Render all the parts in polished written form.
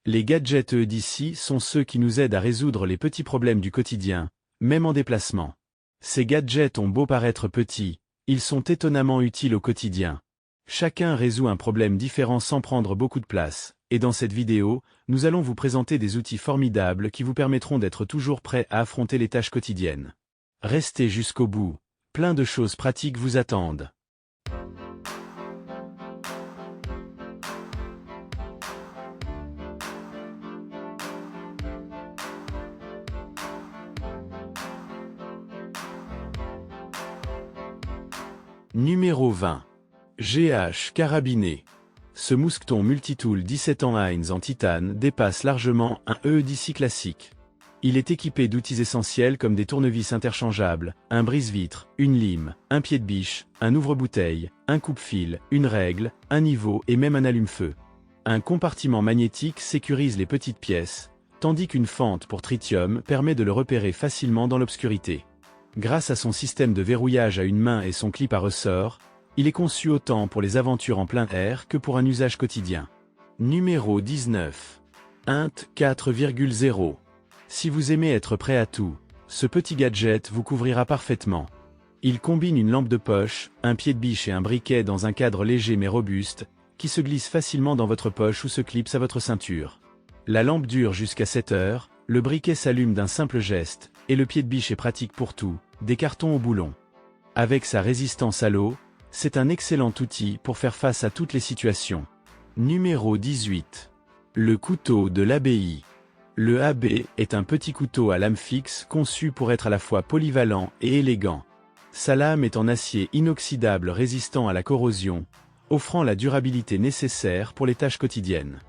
Les gadgets d'ici sont ceux qui nous aident à résoudre les petits problèmes du quotidien, même en déplacement. Ces gadgets ont beau paraître petits, ils sont étonnamment utiles au quotidien. Chacun résout un problème différent sans prendre beaucoup de place, et dans cette vidéo, nous allons vous présenter des outils formidables qui vous permettront d'être toujours prêts à affronter les tâches quotidiennes. Restez jusqu'au bout, plein de choses pratiques vous attendent. Numéro 20. GH Carabinet. Ce mousqueton multitool 17 ans Heinz en titane dépasse largement un EDC classique. Il est équipé d'outils essentiels comme des tournevis interchangeables, un brise-vitre, une lime, un pied de biche, un ouvre-bouteille, un coupe-fil, une règle, un niveau et même un allume-feu. Un compartiment magnétique sécurise les petites pièces, tandis qu'une fente pour tritium permet de le repérer facilement dans l'obscurité. Grâce à son système de verrouillage à une main et son clip à ressort, il est conçu autant pour les aventures en plein air que pour un usage quotidien. Numéro 19. Int 4,0. Si vous aimez être prêt à tout, ce petit gadget vous couvrira parfaitement. Il combine une lampe de poche, un pied de biche et un briquet dans un cadre léger mais robuste, qui se glisse facilement dans votre poche ou se clipse à votre ceinture. La lampe dure jusqu'à 7 heures, le briquet s'allume d'un simple geste, et le pied de biche est pratique pour tout, des cartons au boulon. Avec sa résistance à l'eau, c'est un excellent outil pour faire face à toutes les situations. Numéro 18. Le couteau de l'abbaye. Le AB est un petit couteau à lame fixe conçu pour être à la fois polyvalent et élégant. Sa lame est en acier inoxydable résistant à la corrosion, offrant la durabilité nécessaire pour les tâches quotidiennes.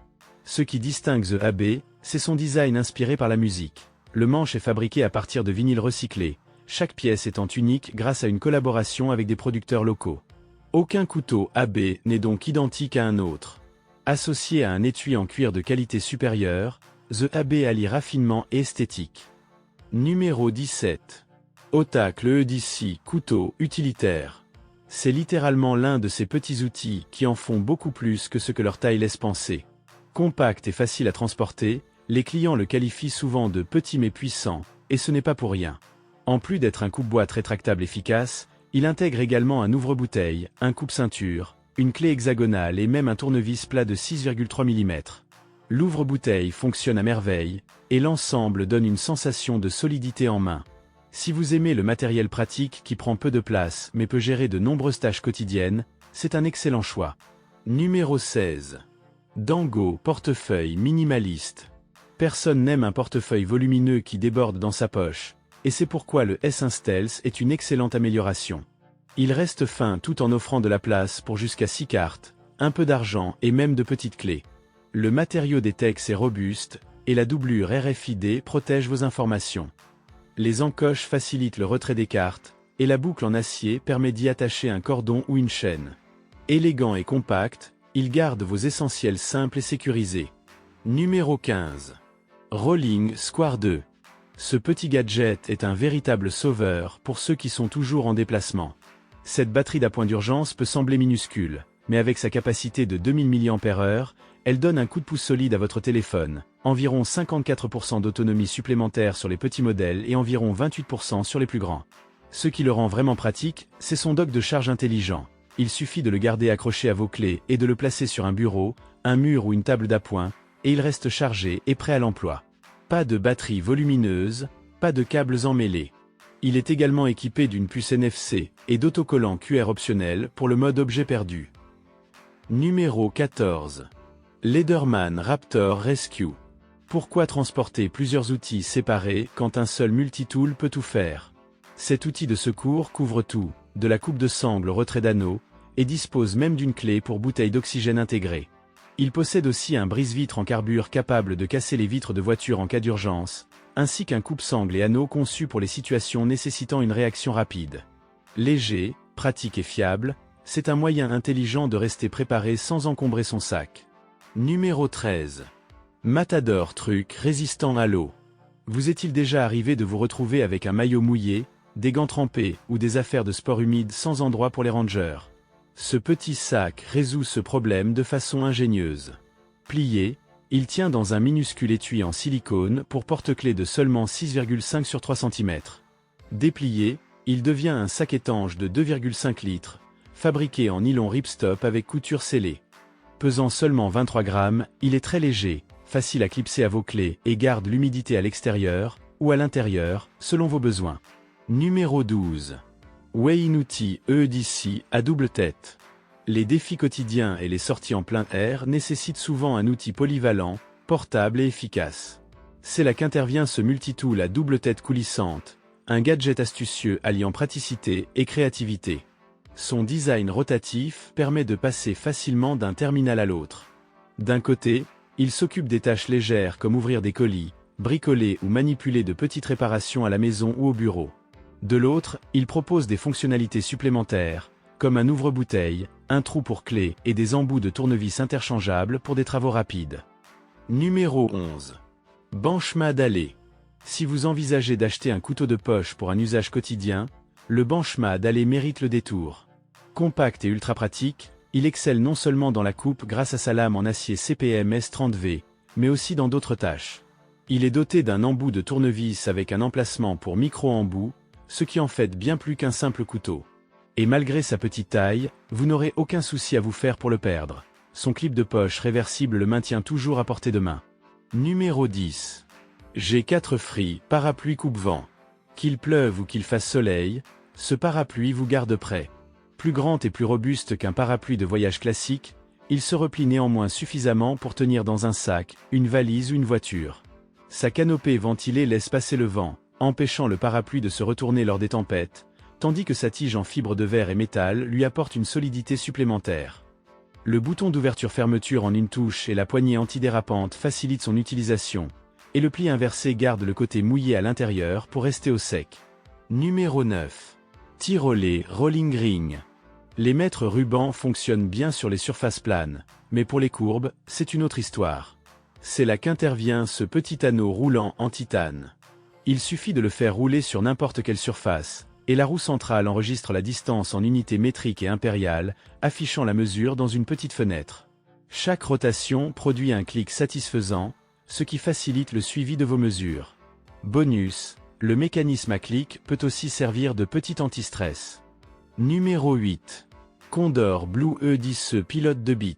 Ce qui distingue The AB, c'est son design inspiré par la musique. Le manche est fabriqué à partir de vinyle recyclé, chaque pièce étant unique grâce à une collaboration avec des producteurs locaux. Aucun couteau AB n'est donc identique à un autre. Associé à un étui en cuir de qualité supérieure, The AB allie raffinement et esthétique. Numéro 17. Otac le EDC couteau utilitaire. C'est littéralement l'un de ces petits outils qui en font beaucoup plus que ce que leur taille laisse penser. Compact et facile à transporter, les clients le qualifient souvent de petit mais puissant, et ce n'est pas pour rien. En plus d'être un coupe-boîte rétractable efficace, il intègre également un ouvre-bouteille, un coupe-ceinture, une clé hexagonale et même un tournevis plat de 6,3 mm. L'ouvre-bouteille fonctionne à merveille, et l'ensemble donne une sensation de solidité en main. Si vous aimez le matériel pratique qui prend peu de place mais peut gérer de nombreuses tâches quotidiennes, c'est un excellent choix. Numéro 16. Dango portefeuille minimaliste. Personne n'aime un portefeuille volumineux qui déborde dans sa poche, et c'est pourquoi le S1 Stealth est une excellente amélioration. Il reste fin tout en offrant de la place pour jusqu'à 6 cartes, un peu d'argent et même de petites clés. Le matériau des Tex est robuste, et la doublure RFID protège vos informations. Les encoches facilitent le retrait des cartes, et la boucle en acier permet d'y attacher un cordon ou une chaîne. Élégant et compact, il garde vos essentiels simples et sécurisés. Numéro 15. Rolling Square 2. Ce petit gadget est un véritable sauveur pour ceux qui sont toujours en déplacement. Cette batterie d'appoint d'urgence peut sembler minuscule, mais avec sa capacité de 2000 mAh, elle donne un coup de pouce solide à votre téléphone, environ 54% d'autonomie supplémentaire sur les petits modèles et environ 28% sur les plus grands. Ce qui le rend vraiment pratique, c'est son dock de charge intelligent. Il suffit de le garder accroché à vos clés et de le placer sur un bureau, un mur ou une table d'appoint, et il reste chargé et prêt à l'emploi. Pas de batterie volumineuse, pas de câbles emmêlés. Il est également équipé d'une puce NFC et d'autocollants QR optionnels pour le mode objet perdu. Numéro 14. Leatherman Raptor Rescue. Pourquoi transporter plusieurs outils séparés quand un seul multitool peut tout faire? Cet outil de secours couvre tout, de la coupe de sangle au retrait d'anneau, et dispose même d'une clé pour bouteille d'oxygène intégrée. Il possède aussi un brise-vitre en carbure capable de casser les vitres de voiture en cas d'urgence, ainsi qu'un coupe-sangle et anneau conçu pour les situations nécessitant une réaction rapide. Léger, pratique et fiable, c'est un moyen intelligent de rester préparé sans encombrer son sac. Numéro 13. Matador truc résistant à l'eau. Vous est-il déjà arrivé de vous retrouver avec un maillot mouillé, des gants trempés ou des affaires de sport humide sans endroit pour les rangers? Ce petit sac résout ce problème de façon ingénieuse. Plié, Il tient dans un minuscule étui en silicone pour porte-clés de seulement 6,5 sur 3 cm. Déplié, il devient un sac étanche de 2,5 litres, fabriqué en nylon ripstop avec couture scellée. Pesant seulement 23 grammes, il est très léger, facile à clipser à vos clés et garde l'humidité à l'extérieur ou à l'intérieur, selon vos besoins. Numéro 12. Wei-Inuti EDC à double tête. Les défis quotidiens et les sorties en plein air nécessitent souvent un outil polyvalent, portable et efficace. C'est là qu'intervient ce multitool à double tête coulissante, un gadget astucieux alliant praticité et créativité. Son design rotatif permet de passer facilement d'un terminal à l'autre. D'un côté, il s'occupe des tâches légères comme ouvrir des colis, bricoler ou manipuler de petites réparations à la maison ou au bureau. De l'autre, il propose des fonctionnalités supplémentaires, comme un ouvre-bouteille, un trou pour clé et des embouts de tournevis interchangeables pour des travaux rapides. Numéro 11. Benchmade Alley. Si vous envisagez d'acheter un couteau de poche pour un usage quotidien, le Benchmade Alley mérite le détour. Compact et ultra pratique, il excelle non seulement dans la coupe grâce à sa lame en acier CPM S30V, mais aussi dans d'autres tâches. Il est doté d'un embout de tournevis avec un emplacement pour micro-embout, ce qui en fait bien plus qu'un simple couteau. Et malgré sa petite taille, vous n'aurez aucun souci à vous faire pour le perdre. Son clip de poche réversible le maintient toujours à portée de main. Numéro 10. G4 Free Parapluie coupe-vent. Qu'il pleuve ou qu'il fasse soleil, ce parapluie vous garde prêt. Plus grand et plus robuste qu'un parapluie de voyage classique, il se replie néanmoins suffisamment pour tenir dans un sac, une valise ou une voiture. Sa canopée ventilée laisse passer le vent, empêchant le parapluie de se retourner lors des tempêtes, tandis que sa tige en fibre de verre et métal lui apporte une solidité supplémentaire. Le bouton d'ouverture-fermeture en une touche et la poignée antidérapante facilitent son utilisation, et le pli inversé garde le côté mouillé à l'intérieur pour rester au sec. Numéro 9. Tyrolet Rolling Ring. Les mètres rubans fonctionnent bien sur les surfaces planes, mais pour les courbes, c'est une autre histoire. C'est là qu'intervient ce petit anneau roulant en titane. Il suffit de le faire rouler sur n'importe quelle surface, et la roue centrale enregistre la distance en unités métriques et impériales, affichant la mesure dans une petite fenêtre. Chaque rotation produit un clic satisfaisant, ce qui facilite le suivi de vos mesures. Bonus, le mécanisme à clic peut aussi servir de petit anti-stress. Numéro 8. Condor Blue E10 pilote de bits.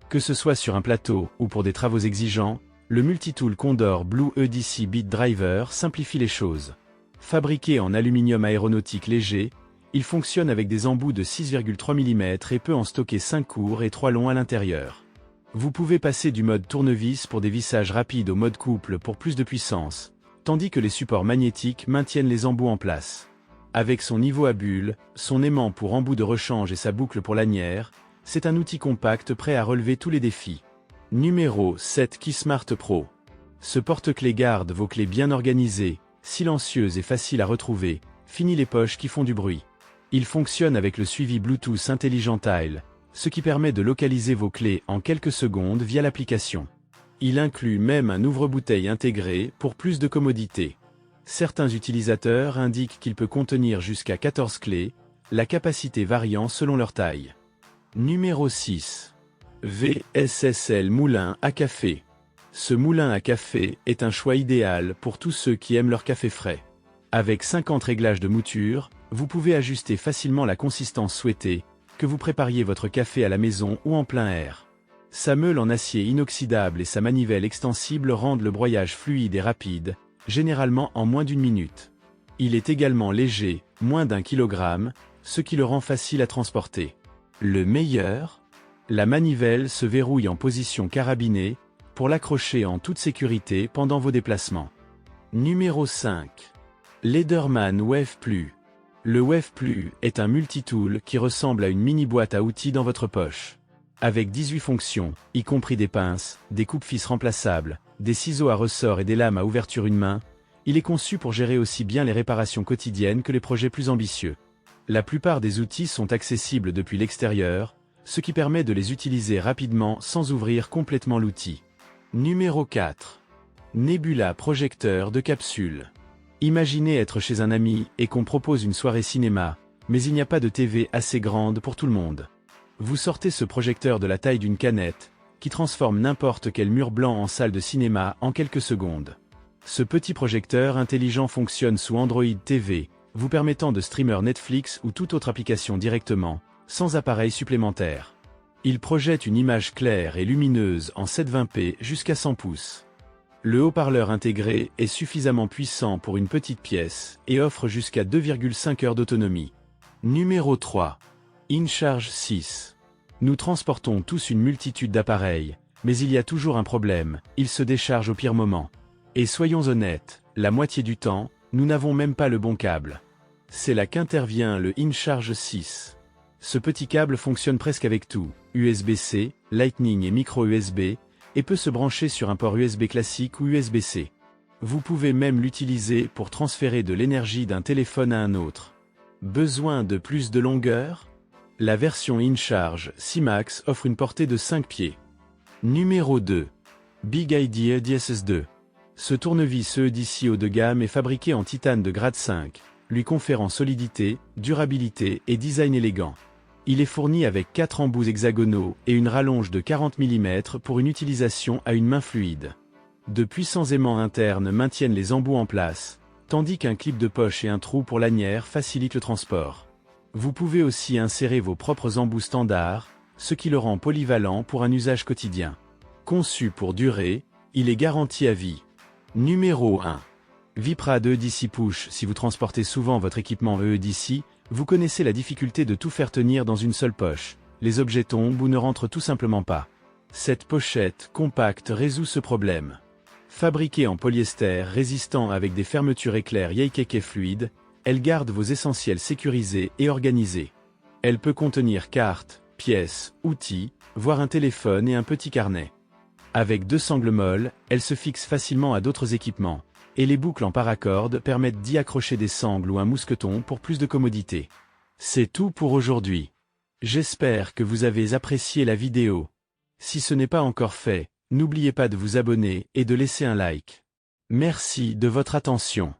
Que ce soit sur un plateau ou pour des travaux exigeants, le multitool Condor Blue E10 Bit Driver simplifie les choses. Fabriqué en aluminium aéronautique léger, il fonctionne avec des embouts de 6,3 mm et peut en stocker 5 courts et 3 longs à l'intérieur. Vous pouvez passer du mode tournevis pour des vissages rapides au mode couple pour plus de puissance, tandis que les supports magnétiques maintiennent les embouts en place. Avec son niveau à bulles, son aimant pour embout de rechange et sa boucle pour lanière, c'est un outil compact prêt à relever tous les défis. Numéro 7 KeySmart Pro. Ce porte-clés garde vos clés bien organisées, silencieuses et faciles à retrouver, fini les poches qui font du bruit. Il fonctionne avec le suivi Bluetooth Intelligent Tile, ce qui permet de localiser vos clés en quelques secondes via l'application. Il inclut même un ouvre-bouteille intégré pour plus de commodité. Certains utilisateurs indiquent qu'il peut contenir jusqu'à 14 clés, la capacité variant selon leur taille. Numéro 6. VSSL Moulin à café. Ce moulin à café est un choix idéal pour tous ceux qui aiment leur café frais. Avec 50 réglages de mouture, vous pouvez ajuster facilement la consistance souhaitée, que vous prépariez votre café à la maison ou en plein air. Sa meule en acier inoxydable et sa manivelle extensible rendent le broyage fluide et rapide, généralement en moins d'une minute. Il est également léger, moins d'1 kg, ce qui le rend facile à transporter. Le meilleur ? La manivelle se verrouille en position carabinée, pour l'accrocher en toute sécurité pendant vos déplacements. Numéro 5. Leatherman Wave Plus. Le Wave Plus est un multitool qui ressemble à une mini boîte à outils dans votre poche. Avec 18 fonctions, y compris des pinces, des coupe-fils remplaçables, des ciseaux à ressort et des lames à ouverture une main, il est conçu pour gérer aussi bien les réparations quotidiennes que les projets plus ambitieux. La plupart des outils sont accessibles depuis l'extérieur, ce qui permet de les utiliser rapidement sans ouvrir complètement l'outil. Numéro 4. Nebula projecteur de capsule. Imaginez être chez un ami et qu'on propose une soirée cinéma, mais il n'y a pas de TV assez grande pour tout le monde. Vous sortez ce projecteur de la taille d'une canette, qui transforme n'importe quel mur blanc en salle de cinéma en quelques secondes. Ce petit projecteur intelligent fonctionne sous Android TV, vous permettant de streamer Netflix ou toute autre application directement, sans appareil supplémentaire. Il projette une image claire et lumineuse en 720p jusqu'à 100 pouces. Le haut-parleur intégré est suffisamment puissant pour une petite pièce et offre jusqu'à 2,5 heures d'autonomie. Numéro 3. InCharge 6. Nous transportons tous une multitude d'appareils, mais il y a toujours un problème, ils se déchargent au pire moment. Et soyons honnêtes, la moitié du temps, nous n'avons même pas le bon câble. C'est là qu'intervient le InCharge 6. Ce petit câble fonctionne presque avec tout, USB-C, Lightning et micro USB, et peut se brancher sur un port USB classique ou USB-C. Vous pouvez même l'utiliser pour transférer de l'énergie d'un téléphone à un autre. Besoin de plus de longueur? La version InCharge 6 Max offre une portée de 5 pieds. Numéro 2. Big Idea DSS2. Ce tournevis d'ici haut de gamme est fabriqué en titane de grade 5, lui conférant solidité, durabilité et design élégant. Il est fourni avec 4 embouts hexagonaux et une rallonge de 40 mm pour une utilisation à une main fluide. De puissants aimants internes maintiennent les embouts en place, tandis qu'un clip de poche et un trou pour lanière facilitent le transport. Vous pouvez aussi insérer vos propres embouts standards, ce qui le rend polyvalent pour un usage quotidien. Conçu pour durer, il est garanti à vie. Numéro 1. Viprad EDC Push. Si vous transportez souvent votre équipement EDC, vous connaissez la difficulté de tout faire tenir dans une seule poche. Les objets tombent ou ne rentrent tout simplement pas. Cette pochette compacte résout ce problème. Fabriquée en polyester résistant avec des fermetures éclairs Yeikeke fluides, elle garde vos essentiels sécurisés et organisés. Elle peut contenir cartes, pièces, outils, voire un téléphone et un petit carnet. Avec 2 sangles molles, elle se fixe facilement à d'autres équipements, et les boucles en paracorde permettent d'y accrocher des sangles ou un mousqueton pour plus de commodité. C'est tout pour aujourd'hui. J'espère que vous avez apprécié la vidéo. Si ce n'est pas encore fait, n'oubliez pas de vous abonner et de laisser un like. Merci de votre attention.